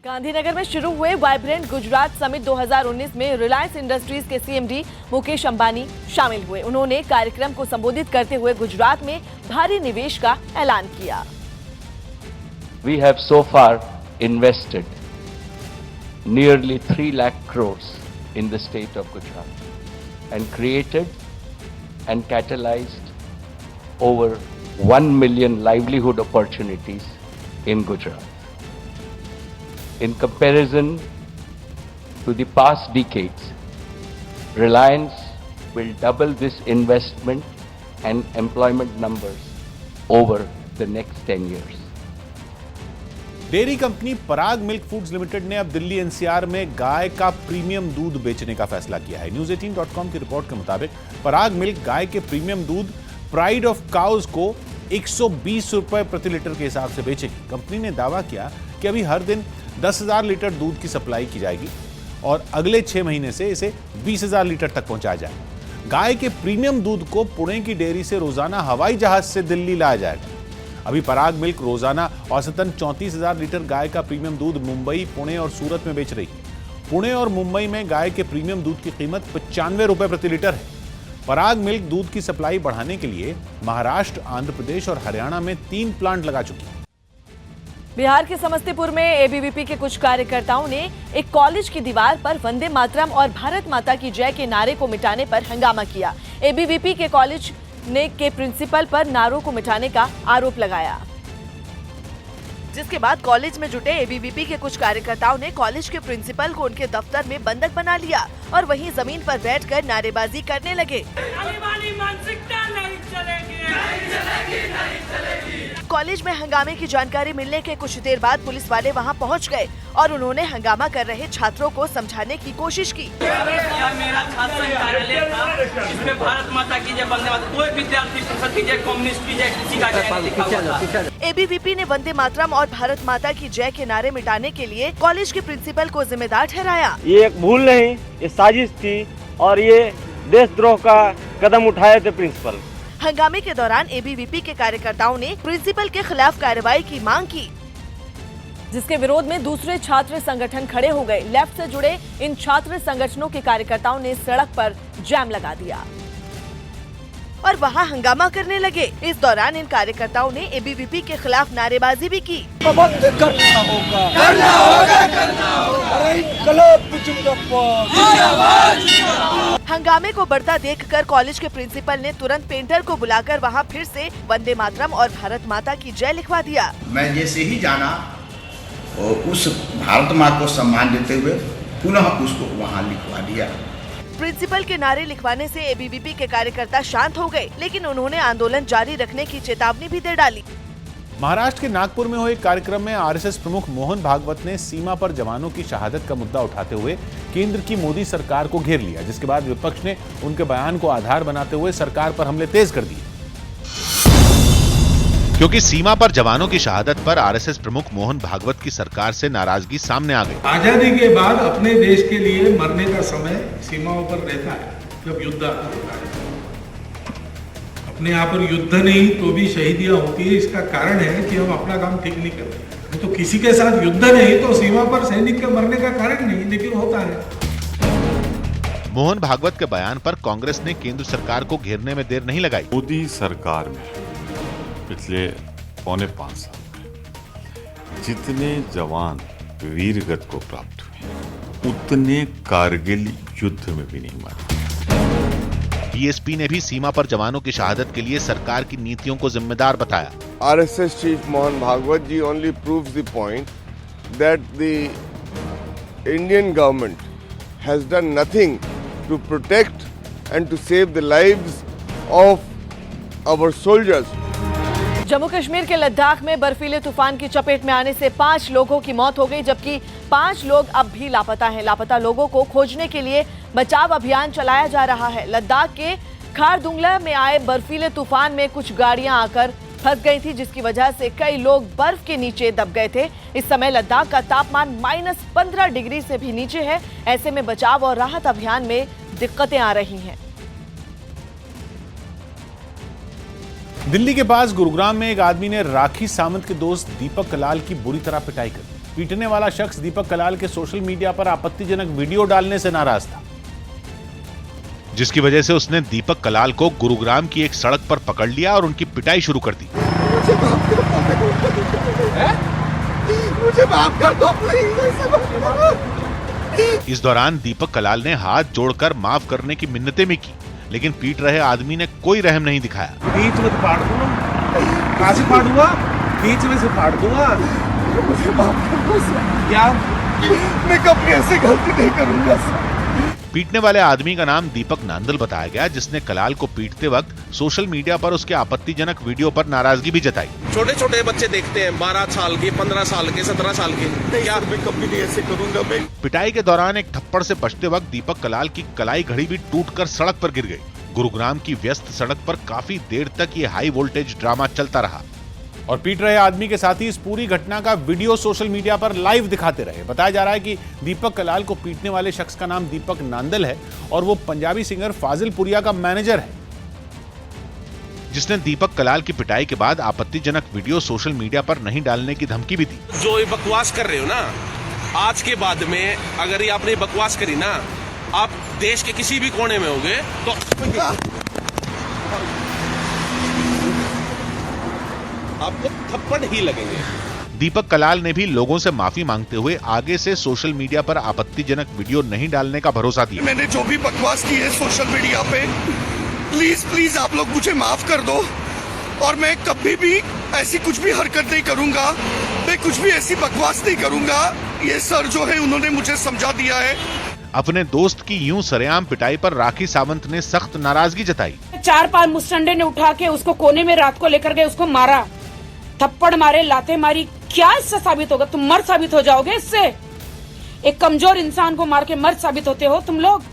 गांधीनगर में शुरू हुए वाइब्रेंट गुजरात समिट 2019 में रिलायंस इंडस्ट्रीज के सीएमडी मुकेश अंबानी शामिल हुए। उन्होंने कार्यक्रम को संबोधित करते हुए गुजरात में भारी निवेश का ऐलान किया। We have so far invested nearly 3 lakh crores in the state of Gujarat and created and catalyzed over 1 million livelihood opportunities in Gujarat. In comparison to the past decades, Reliance will double this investment and employment numbers over the next 10 years. Dairy company Parag milk foods limited ने अब Delhi NCR में गाय का premium दूध बेचने का फैसला किया है। News18.com की रिपोर्ट के मुताबिक पराग मिल्क गाय के प्रीमियम दूध प्राइड ऑफ काउज को 120 रुपए प्रति लीटर के हिसाब से बेचेगी। कंपनी ने दावा किया कि अभी हर दिन 10,000 लीटर दूध की सप्लाई की जाएगी और अगले 6 महीने से इसे 20,000 लीटर तक पहुंचाया जाएगा। गाय के प्रीमियम दूध को पुणे की डेयरी से रोजाना हवाई जहाज से दिल्ली लाया जाएगा। अभी पराग मिल्क रोजाना औसतन 34,000 लीटर गाय का प्रीमियम दूध मुंबई, पुणे और सूरत में बेच रही है। पुणे और मुंबई में गाय के प्रीमियम दूध की कीमत 95 रुपए प्रति लीटर है। पराग मिल्क दूध की सप्लाई बढ़ाने के लिए महाराष्ट्र, आंध्र प्रदेश और हरियाणा में 3 प्लांट लगा चुकी है। बिहार के समस्तीपुर में एबीवीपी के कुछ कार्यकर्ताओं ने एक कॉलेज की दीवार पर वंदे मातरम और भारत माता की जय के नारे को मिटाने पर हंगामा किया। एबीवीपी के कॉलेज ने के प्रिंसिपल पर नारों को मिटाने का आरोप लगाया, जिसके बाद कॉलेज में जुटे एबीवीपी के कुछ कार्यकर्ताओं ने कॉलेज के प्रिंसिपल को उनके दफ्तर में बंधक बना लिया और वहीं जमीन पर बैठकर नारेबाजी करने लगे। कॉलेज में हंगामे की जानकारी मिलने के कुछ देर बाद पुलिस वाले वहां पहुंच गए और उन्होंने हंगामा कर रहे छात्रों को समझाने की कोशिश की। मेरा छात्र कार्यालय था, इसमें भारत माता की जय, वंदे मातरम, कोई विद्यार्थी परिषद की जय, कम्युनिस्ट की जय, किसी का लिखा हुआ था। एबीवीपी ने वंदे मातरम और भारत माता की जय के नारे मिटाने के लिए कॉलेज के प्रिंसिपल को जिम्मेदार ठहराया। ये एक भूल नहीं, ये साजिश थी और ये देशद्रोह का कदम उठाए थे प्रिंसिपल। हंगामे के दौरान एबीवीपी के कार्यकर्ताओं ने प्रिंसिपल के खिलाफ कार्रवाई की मांग की, जिसके विरोध में दूसरे छात्र संगठन खड़े हो गए। लेफ्ट से जुड़े इन छात्र संगठनों के कार्यकर्ताओं ने सड़क पर जाम लगा दिया और वहां हंगामा करने लगे। इस दौरान इन कार्यकर्ताओं ने एबीवीपी के खिलाफ नारेबाजी भी की। हंगामे को बढ़ता देखकर कॉलेज के प्रिंसिपल ने तुरंत पेंटर को बुलाकर वहां फिर से वंदे मातरम और भारत माता की जय लिखवा दिया। मैं जैसे ही जाना उस भारत माँ को सम्मान देते हुए पुनः उसको वहाँ लिखवा दिया। प्रिंसिपल के नारे लिखवाने से एबीवीपी के कार्यकर्ता शांत हो गए, लेकिन उन्होंने आंदोलन जारी रखने की चेतावनी भी दे डाली। महाराष्ट्र के नागपुर में हुए कार्यक्रम में आरएसएस प्रमुख मोहन भागवत ने सीमा पर जवानों की शहादत का मुद्दा उठाते हुए केंद्र की मोदी सरकार को घेर लिया, जिसके बाद विपक्ष ने उनके बयान को आधार बनाते हुए सरकार पर हमले तेज कर दिए। क्योंकि सीमा पर जवानों की शहादत पर आरएसएस प्रमुख मोहन भागवत की सरकार से नाराजगी सामने आ गई। आजादी के बाद अपने देश के लिए मरने का समय सीमाओं पर रहता है, जब युद्ध होता है। अपने यहाँ पर युद्ध नहीं तो भी शहीदियां होती है। इसका कारण है कि हम अपना काम ठीक नहीं करते। तो किसी के साथ युद्ध नहीं तो सीमा पर सैनिक के मरने का कारण नहीं, लेकिन होता है। मोहन भागवत के बयान पर कांग्रेस ने केंद्र सरकार को घेरने में देर नहीं लगाई। मोदी सरकार में पिछले 4.25 साल में जितने जवान वीरगति को प्राप्त हुए उतने कारगिल युद्ध में भी नहीं मारे। बीएसपी ने भी सीमा पर जवानों की शहादत के लिए सरकार की नीतियों को जिम्मेदार बताया। RSS chief Mohan Bhagwat ji only proves the point that the Indian government has done nothing to protect and to save the lives of our soldiers. Jammu Kashmir के लद्दाख में बर्फीले तूफान की चपेट में आने से 5 लोगों की मौत हो गई, जबकि 5 लोग अब भी लापता हैं। लापता लोगों को खोजने के लिए बचाव अभियान चलाया जा रहा है। लद्दाख के खारदुंगला में आए बर्फीले तूफान में कुछ गाड़ियां आकर फंस गई थी, जिसकी वजह से कई लोग बर्फ के नीचे दब गए थे। इस समय लद्दाख का तापमान -15 डिग्री से भी नीचे है। ऐसे में बचाव और राहत अभियान में दिक्कतें आ रही हैं। दिल्ली के पास गुरुग्राम में एक आदमी ने राखी सावंत के दोस्त दीपक कलाल की बुरी तरह पिटाई कर दी। पीटने वाला शख्स दीपक कलाल के सोशल मीडिया पर आपत्तिजनक वीडियो डालने से नाराज था, जिसकी वजह से उसने दीपक कलाल को गुरुग्राम की एक सड़क पर पकड़ लिया और उनकी पिटाई शुरू कर दी। मुझे माफ कर दो प्लीज। इस दौरान दीपक कलाल ने हाथ जोड़कर माफ करने की मिन्नतें भी की, लेकिन पीट रहे आदमी ने कोई रहम नहीं दिखाया। बीच में फाड़ दूंगा, कहाँ से फाड़ूंगा? बीच में से फाड़ दूंगा। मुझे माफ कर दो सर। क्या? मैं कभी ऐसी गलती नहीं करूंगा सर। पीटने वाले आदमी का नाम दीपक नांदल बताया गया, जिसने कलाल को पीटते वक्त सोशल मीडिया पर उसके आपत्तिजनक वीडियो पर नाराजगी भी जताई। छोटे छोटे बच्चे देखते हैं, 12 साल के, 15 साल के, 17 साल के। क्या मैं कभी नहीं ऐसे करूंगा? मैं पिटाई के दौरान एक थप्पड़ से बचते वक्त दीपक कलाल की कलाई घड़ी भी टूटकर सड़क पर गिर गई। गुरुग्राम की व्यस्त सड़क पर काफी देर तक ये हाई वोल्टेज ड्रामा चलता रहा और पीट रहे आदमी के साथ ही इस पूरी घटना का वीडियो सोशल मीडिया पर लाइव दिखाते रहे। बताया जा रहा है कि दीपक कलाल को पीटने वाले शख्स का नाम दीपक नांदल है और वो पंजाबी सिंगर फाजिल पुरिया का मैनेजर है, जिसने दीपक कलाल की पिटाई के बाद आपत्तिजनक वीडियो सोशल मीडिया पर नहीं डालने की धमकी भी दी। जो ये बकवास कर रहे हो ना, आज के बाद में अगर ये आपने बकवास करी ना, आप देश के किसी भी कोने में होगे तो आपको थप्पड़ ही लगेंगे। दीपक कलाल ने भी लोगों से माफी मांगते हुए आगे से सोशल मीडिया पर आपत्तिजनक वीडियो नहीं डालने का भरोसा दिया। मैंने जो भी बकवास की है सोशल मीडिया पे, प्लीज प्लीज आप लोग मुझे माफ कर दो और मैं कभी भी ऐसी कुछ भी हरकत नहीं करूंगा, मैं कुछ भी ऐसी बकवास नहीं करूंगा। ये सर जो है उन्होंने मुझे समझा दिया है। अपने दोस्त की यूं सरेआम पिटाई पर राखी सावंत ने सख्त नाराजगी जताई। 4-5 मुस्टंडे ने उठा के उसको कोने में रात को लेकर गए, उसको मारा, थप्पड़ मारे, लाते मारी। क्या इससे साबित होगा? तुम मर्द साबित हो जाओगे इससे। एक कमजोर इंसान को मार के मर्द साबित होते हो तुम लोग।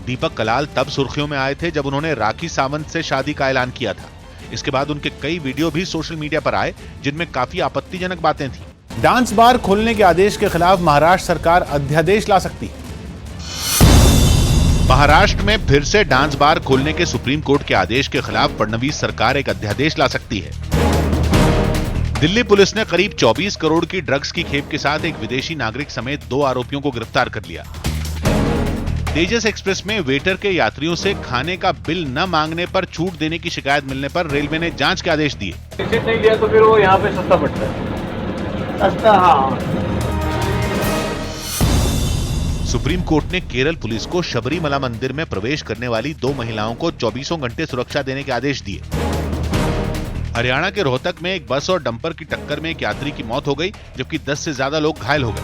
दीपक कलाल तब सुर्खियों में आए थे जब उन्होंने राखी सावंत से शादी का ऐलान किया था। इसके बाद उनके कई वीडियो भी सोशल मीडिया पर आए, जिनमें काफी आपत्तिजनक बातें थी। डांस बार खोलने के आदेश के खिलाफ महाराष्ट्र सरकार अध्यादेश ला सकती है। महाराष्ट्र में फिर से डांस बार खोलने के सुप्रीम कोर्ट के आदेश के खिलाफ फडणवीस सरकार एक अध्यादेश ला सकती है। दिल्ली पुलिस ने करीब 24 करोड़ की ड्रग्स की खेप के साथ एक विदेशी नागरिक समेत 2 आरोपियों को गिरफ्तार कर लिया। तेजस एक्सप्रेस में वेटर के यात्रियों से खाने का बिल न मांगने पर छूट देने की शिकायत मिलने पर रेलवे ने जांच के आदेश दिए। टिकट नहीं लिया तो फिर वो यहाँ पे सस्ता पड़ता है। सस्ता, हाँ। सुप्रीम कोर्ट ने केरल पुलिस को शबरीमला मंदिर में प्रवेश करने वाली 2 महिलाओं को 24 घंटे सुरक्षा देने के आदेश दिए। हरियाणा के रोहतक में एक बस और डंपर की टक्कर में एक यात्री की मौत हो गई, जबकि 10 से ज्यादा लोग घायल हो गए।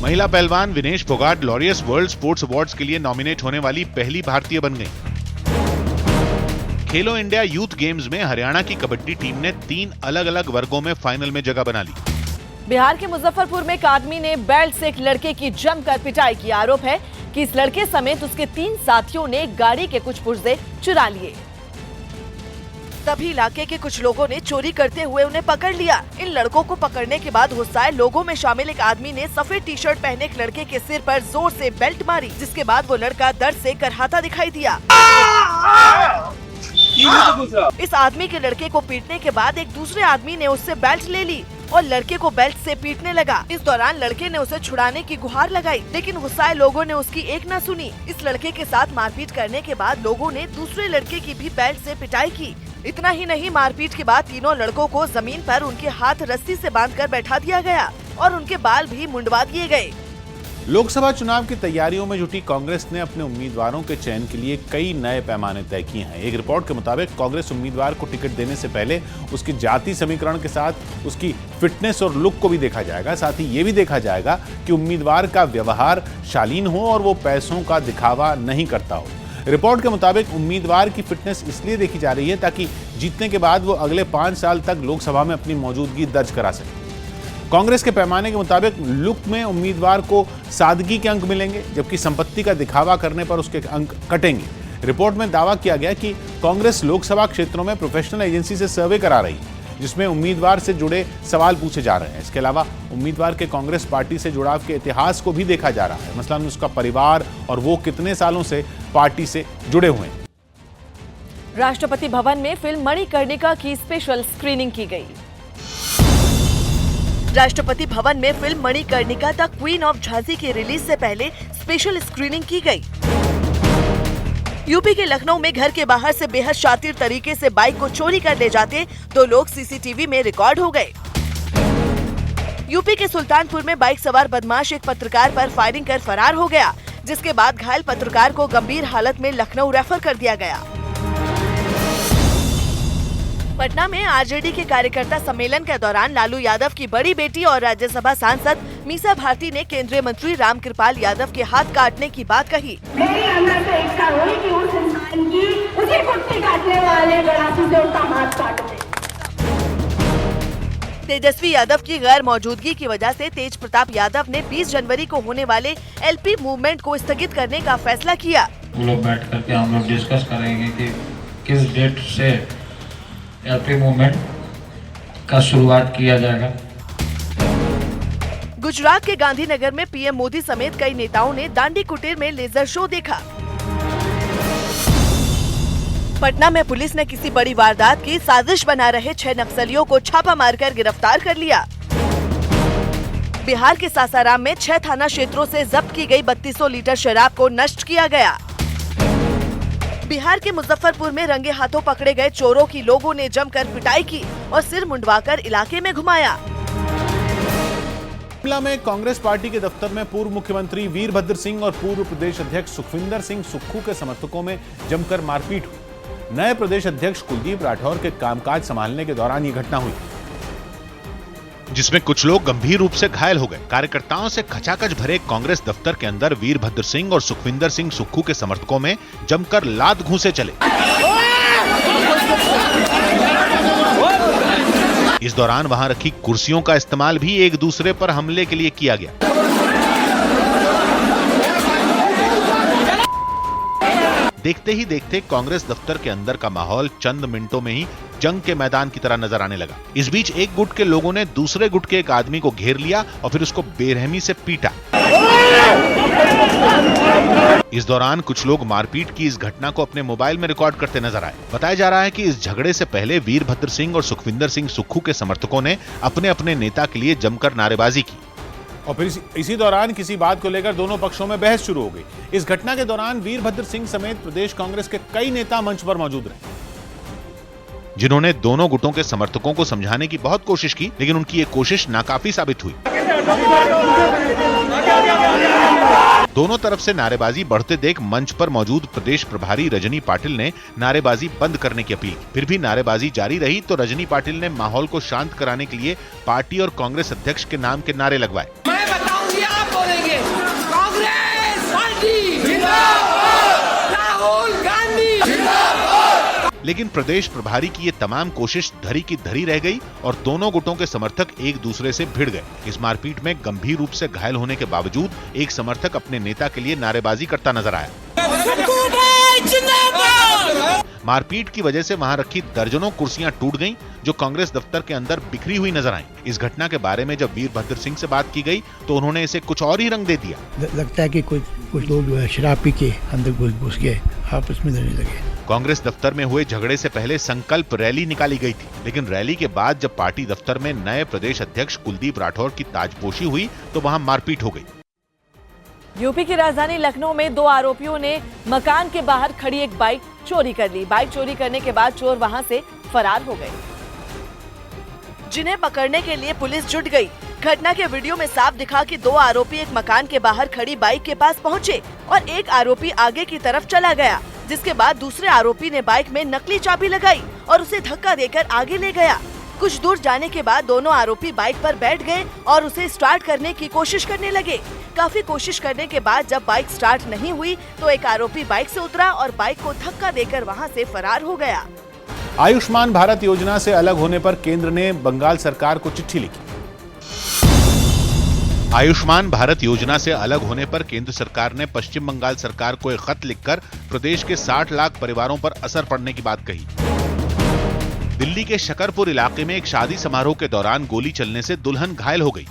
महिला पहलवान Vinesh Phogat Laureus world sports awards के लिए नॉमिनेट होने वाली पहली भारतीय बन गई। खेलो इंडिया यूथ गेम्स में हरियाणा की कबड्डी टीम ने 3 अलग-अलग वर्गों में फाइनल में जगह बना ली। बिहार के मुजफ्फरपुर में एक आदमी ने बेल्ट से एक लड़के की जमकर पिटाई की। आरोप है कि इस लड़के समेत उसके 3 साथियों ने गाड़ी के कुछ पुर्जे चुरा लिए। तभी इलाके के कुछ लोगों ने चोरी करते हुए उन्हें पकड़ लिया। इन लड़कों को पकड़ने के बाद गुस्साए लोगों में शामिल एक आदमी ने सफेद टी-शर्ट पहने एक लड़के के सिर पर जोर से बेल्ट मारी, जिसके बाद वो लड़का दर्द से करहाता दिखाई दिया। इस आदमी के लड़के को पीटने के बाद एक दूसरे आदमी ने उससे बेल्ट ले ली और लड़के को बेल्ट से पीटने लगा। इस दौरान लड़के ने उसे छुड़ाने की गुहार लगाई, लेकिन गुस्साए लोगों ने उसकी एक न सुनी। इस लड़के के साथ मारपीट करने के बाद लोगों ने दूसरे लड़के की भी बेल्ट से पिटाई की। इतना ही नहीं, मारपीट के बाद तीनों लड़कों को जमीन पर उनके हाथ रस्सी से बांधकर बैठा दिया गया और उनके बाल भी मुंडवा दिए गए। लोकसभा चुनाव की तैयारियों में जुटी कांग्रेस ने अपने उम्मीदवारों के चयन के लिए कई नए पैमाने तय किए हैं। एक रिपोर्ट के मुताबिक कांग्रेस उम्मीदवार को टिकट देने से पहले उसकी जाति समीकरण के साथ उसकी फिटनेस और लुक को भी देखा जाएगा। साथ ही ये भी देखा जाएगा कि उम्मीदवार का व्यवहार शालीन हो और वो पैसों का दिखावा नहीं करता हो। रिपोर्ट के मुताबिक उम्मीदवार की फिटनेस इसलिए देखी जा रही है ताकि जीतने के बाद वो अगले 5 साल तक लोकसभा में अपनी मौजूदगी दर्ज करा सके। कांग्रेस के पैमाने के मुताबिक लुक में उम्मीदवार को सादगी के अंक मिलेंगे, जबकि संपत्ति का दिखावा करने पर उसके अंक कटेंगे। रिपोर्ट में दावा किया गया कि कांग्रेस लोकसभा क्षेत्रों में प्रोफेशनल एजेंसी से सर्वे करा रही है, जिसमें उम्मीदवार से जुड़े सवाल पूछे जा रहे हैं। इसके अलावा उम्मीदवार के कांग्रेस पार्टी से जुड़ाव के इतिहास को भी देखा जा रहा है, मसलन उसका परिवार और वो कितने सालों से पार्टी से जुड़े हुए हैं। राष्ट्रपति भवन में फिल्म मणिकर्णिका की स्पेशल स्क्रीनिंग की गई। राष्ट्रपति भवन में film Manikarnika the queen of Jhansi की रिलीज से पहले स्पेशल स्क्रीनिंग की गई। यूपी के लखनऊ में घर के बाहर से बेहद शातिर तरीके से बाइक को चोरी कर ले जाते 2 लोग सीसीटीवी में रिकॉर्ड हो गए। यूपी के सुल्तानपुर में बाइक सवार बदमाश एक पत्रकार पर फायरिंग कर फरार हो गया, जिसके बाद घायल पत्रकार को गंभीर हालत में लखनऊ रेफर कर दिया गया। पटना में आरजेडी के कार्यकर्ता सम्मेलन के दौरान लालू यादव की बड़ी बेटी और राज्यसभा सांसद मीसा भारती ने केंद्रीय मंत्री रामकृपाल यादव के हाथ काटने की बात कही। मेरे अंदर से इच्छा हुई कि उस इंसान की उसी कुत्ते काटने वाले गणासी से उसका हाथ काट दे। तेजस्वी यादव की गैर मौजूदगी की वजह से तेज प्रताप यादव ने 20 जनवरी को होने वाले एलपी मूवमेंट को स्थगित करने का फैसला किया। वो लोग बैठ करके हम लोग डिस्कस करेंगे कि किस डेट से एलपी मूवमेंट का शुरुआत किया जाएगा। गुजरात के गांधीनगर में पीएम मोदी समेत कई नेताओं ने दांडी कुटीर में लेजर शो देखा। पटना में पुलिस ने किसी बड़ी वारदात की साजिश बना रहे 6 नक्सलियों को छापा मारकर गिरफ्तार कर लिया। बिहार के सासाराम में 6 थाना क्षेत्रों से जब्त की गई 3200 लीटर शराब को नष्ट किया गया। बिहार के मुजफ्फरपुर में रंगे हाथों पकड़े गए चोरों की लोगों ने जमकर पिटाई की और सिर मुंडवाकर इलाके में घुमाया। शिमला में कांग्रेस पार्टी के दफ्तर में पूर्व मुख्यमंत्री वीरभद्र सिंह और पूर्व प्रदेश अध्यक्ष सुखविंदर सिंह सुक्खू के समर्थकों में जमकर मारपीट हुई। नए प्रदेश अध्यक्ष कुलदीप राठौर के कामकाज संभालने के दौरान ये घटना हुई, जिसमें कुछ लोग गंभीर रूप से घायल हो गए। कार्यकर्ताओं से खचाखच भरे कांग्रेस दफ्तर के अंदर वीरभद्र सिंह और सुखविंदर सिंह सुक्खू के समर्थकों में जमकर लात घूंसे चले। इस दौरान वहां रखी कुर्सियों का इस्तेमाल भी एक दूसरे पर हमले के लिए किया गया। देखते ही देखते कांग्रेस दफ्तर के अंदर का माहौल चंद मिनटों में ही जंग के मैदान की तरह नजर आने लगा। इस बीच एक गुट के लोगों ने दूसरे गुट के एक आदमी को घेर लिया और फिर उसको बेरहमी से पीटा। इस दौरान कुछ लोग मारपीट की इस घटना को अपने मोबाइल में रिकॉर्ड करते नजर आए। बताया जा रहा है कि इस झगड़े से पहले वीरभद्र सिंह और सुखविंदर सिंह सुक्खू के समर्थकों ने अपने अपने नेता के लिए जमकर नारेबाजी की और फिर इसी दौरान किसी बात को लेकर दोनों पक्षों में बहस शुरू हो गई। इस घटना के दौरान वीरभद्र सिंह समेत प्रदेश कांग्रेस के कई नेता मंच पर मौजूद रहे, जिन्होंने दोनों गुटों के समर्थकों को समझाने की बहुत कोशिश की, लेकिन उनकी ये कोशिश नाकाफी साबित हुई। दोनों तरफ से नारेबाजी बढ़ते देख मंच पर मौजूद प्रदेश प्रभारी रजनी पाटिल ने नारेबाजी बंद करने की अपील की। फिर भी नारेबाजी जारी रही तो रजनी पाटिल ने माहौल को शांत कराने के लिए पार्टी और कांग्रेस अध्यक्ष के नाम के नारे लगवाए। मैं बताऊंगी, आप बोलेंगे कांग्रेस पार्टी जिंदाबाद, राहुल गांधी जिंदाबाद। लेकिन प्रदेश प्रभारी की ये तमाम कोशिश धरी की धरी रह गई और दोनों गुटों के समर्थक एक दूसरे से भिड़ गए। इस मारपीट में गंभीर रूप से घायल होने के बावजूद एक समर्थक अपने नेता के लिए नारेबाजी करता नजर आया। मारपीट की वजह से वहां रखी दर्जनों कुर्सियां टूट गईं, जो कांग्रेस दफ्तर के अंदर बिखरी हुई नजर आईं। इस घटना के बारे में जब वीरभद्र सिंह से बात की गई तो उन्होंने इसे कुछ और ही रंग दे दिया। लगता है कि कुछ लोग जो है शराब पी के अंदर घुस गए, आपस में लड़ने लगे। कांग्रेस दफ्तर में हुए झगड़े से पहले संकल्प रैली निकाली गई थी, लेकिन रैली के बाद जब पार्टी दफ्तर में नए प्रदेश अध्यक्ष कुलदीप राठौर की ताजपोशी हुई तो वहां मारपीट हो गई। यूपी की राजधानी लखनऊ में 2 आरोपियों ने मकान के बाहर खड़ी एक बाइक चोरी कर ली। बाइक चोरी करने के बाद चोर वहां से फरार हो गए, जिन्हें पकड़ने के लिए पुलिस जुट गई। घटना के वीडियो में साफ दिखा कि 2 आरोपी एक मकान के बाहर खड़ी बाइक के पास पहुंचे और एक आरोपी आगे की तरफ चला गया, जिसके बाद दूसरे आरोपी ने बाइक में नकली चाबी लगाई और उसे धक्का देकर आगे ले गया। कुछ दूर जाने के बाद दोनों आरोपी बाइक पर बैठ गए और उसे स्टार्ट करने की कोशिश करने लगे। काफी कोशिश करने के बाद जब बाइक स्टार्ट नहीं हुई तो एक आरोपी बाइक से उतरा और बाइक को धक्का देकर वहां से फरार हो गया। आयुष्मान भारत योजना से अलग होने पर केंद्र ने बंगाल सरकार को चिट्ठी लिखी। आयुष्मान भारत योजना से अलग होने पर केंद्र सरकार ने पश्चिम बंगाल सरकार को एक खत लिखकर प्रदेश के 60 लाख परिवारों पर असर पड़ने की बात कही। दिल्ली के शकरपुर इलाके में एक शादी समारोह के दौरान गोली चलने से दुल्हन घायल हो गई।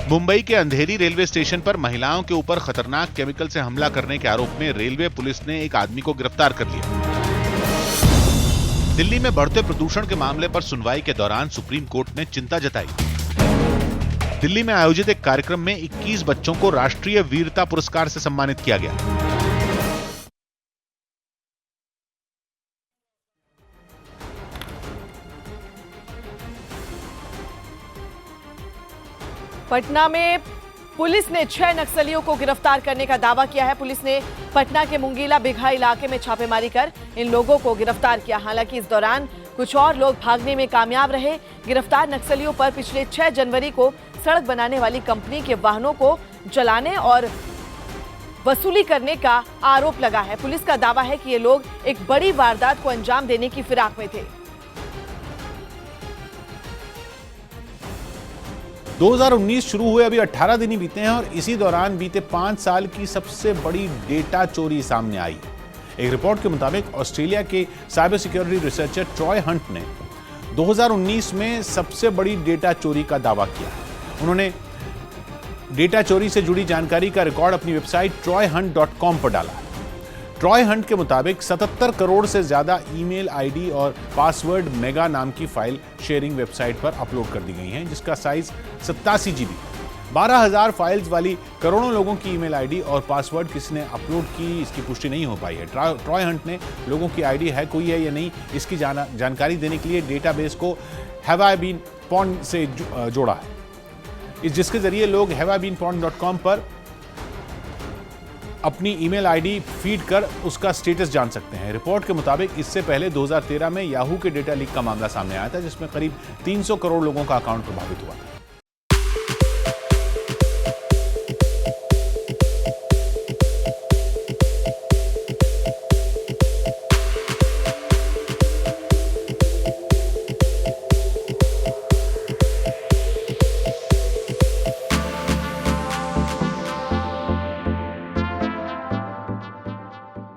मुंबई के अंधेरी रेलवे स्टेशन पर महिलाओं के ऊपर खतरनाक केमिकल से हमला करने के आरोप में रेलवे पुलिस ने एक आदमी को गिरफ्तार कर लिया। दिल्ली में बढ़ते प्रदूषण के मामले पर सुनवाई के दौरान सुप्रीम कोर्ट ने चिंता जताई। दिल्ली में आयोजित एक कार्यक्रम में 21 बच्चों को राष्ट्रीय वीरता पुरस्कार से सम्मानित किया गया। पटना में पुलिस ने 6 नक्सलियों को गिरफ्तार करने का दावा किया है। पुलिस ने पटना के मुंगीला बिघा इलाके में छापेमारी कर इन लोगों को गिरफ्तार किया। हालांकि इस दौरान कुछ और लोग भागने में कामयाब रहे। गिरफ्तार नक्सलियों पर पिछले 6 जनवरी को सड़क बनाने वाली कंपनी के वाहनों को जलाने और वसूली करने का आरोप लगा है। पुलिस का दावा है कि ये लोग एक बड़ी वारदात को अंजाम देने की फिराक में थे। 2019 शुरू हुए अभी 18 दिन ही बीते हैं और इसी दौरान बीते 5 साल की सबसे बड़ी डेटा चोरी सामने आई। एक रिपोर्ट के मुताबिक ऑस्ट्रेलिया के cyber security researcher Troy Hunt ने 2019 में सबसे बड़ी डेटा चोरी का दावा किया। उन्होंने डेटा चोरी से जुड़ी जानकारी का रिकॉर्ड अपनी वेबसाइट troyhunt.com पर डाला। ट्रॉय हंट के मुताबिक 77 करोड़ से ज्यादा ईमेल आईडी और पासवर्ड मेगा नाम की फाइल शेयरिंग वेबसाइट पर अपलोड कर दी गई हैं, जिसका साइज 87 GB। 12,000 फाइल्स वाली करोड़ों लोगों की ईमेल आईडी और पासवर्ड किसने अपलोड की, इसकी पुष्टि नहीं हो पाई है। ट्रॉय हंट ने लोगों की आईडी है कोई है या नहीं, इसकी जानकारी देने के लिए डेटाबेस को हैव आई बीन पॉर्न से जोड़ा है, जिसके जरिए लोग haveibeenporn.com पर अपनी ईमेल आईडी फीड कर उसका स्टेटस जान सकते हैं। रिपोर्ट के मुताबिक इससे पहले 2013 में याहू के डेटा लीक का मामला सामने आया था, जिसमें करीब 300 करोड़ लोगों का अकाउंट प्रभावित हुआ था।